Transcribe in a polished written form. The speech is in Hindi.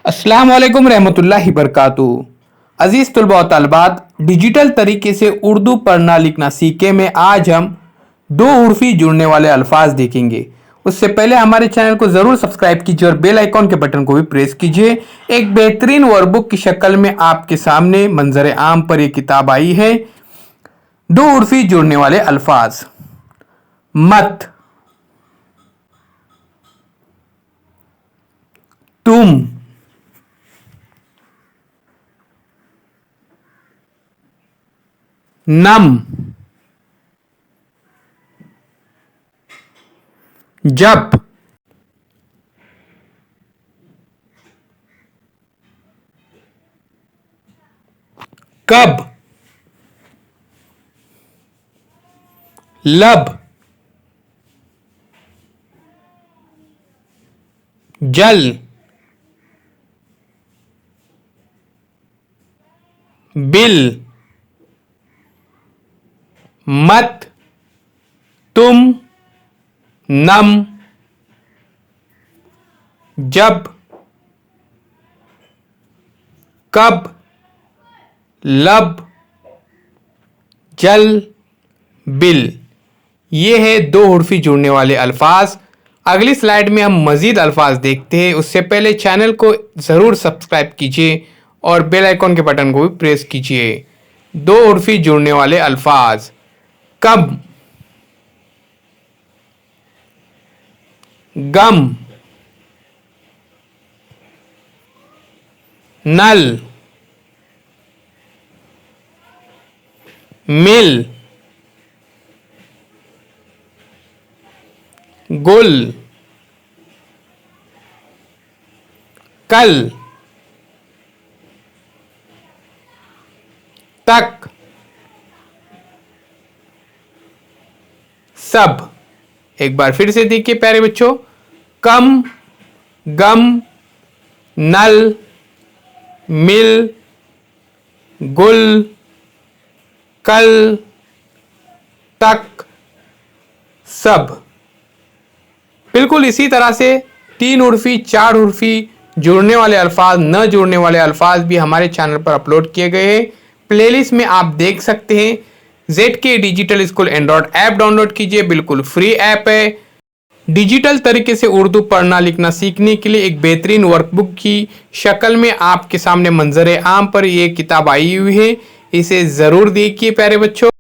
अस्सलाम वालेकुम रहमतुल्लाहि बरकातुहू। अजीज तलबा और तलबात, डिजिटल तरीके से उर्दू पढ़ना लिखना सीखे में आज हम दो उर्फी जुड़ने वाले अल्फाज देखेंगे। उससे पहले हमारे चैनल को जरूर सब्सक्राइब कीजिए और बेल आइकॉन के बटन को भी प्रेस कीजिए। एक बेहतरीन वर्कबुक की शक्ल में आपके सामने मंजर आम पर यह किताब आई है। दो उर्फी जुड़ने वाले अल्फाज। मत, तुम, नम, जब, कब, लब, जल, बिल, मत, तुम, नम, जब, कब, लब, जल, बिल। ये है दो हुर्फी जुड़ने वाले अल्फाज। अगली स्लाइड में हम मजीद अल्फाज देखते हैं। उससे पहले चैनल को ज़रूर सब्सक्राइब कीजिए और बेल आइकॉन के बटन को भी प्रेस कीजिए। दो उर्फी जुड़ने वाले अल्फाज। कब, गम, नल, मिल, गुल, कल, तक, सब। एक बार फिर से देखिए प्यारे बच्चों। कम, गम, नल, मिल, गुल, कल, तक, सब। बिल्कुल इसी तरह से तीन उर्फी, चार उर्फी, जुड़ने वाले अल्फाज, न जुड़ने वाले अल्फाज भी हमारे चैनल पर अपलोड किए गए हैं। प्लेलिस्ट में आप देख सकते हैं। ZK digital school Android app download कीजिए, बिल्कुल फ्री ऐप है। डिजिटल तरीके से उर्दू पढ़ना लिखना सीखने के लिए एक बेहतरीन वर्कबुक की शक्ल में आपके सामने मंजर आम पर यह किताब आई हुई है। इसे ज़रूर देखिए प्यारे बच्चों।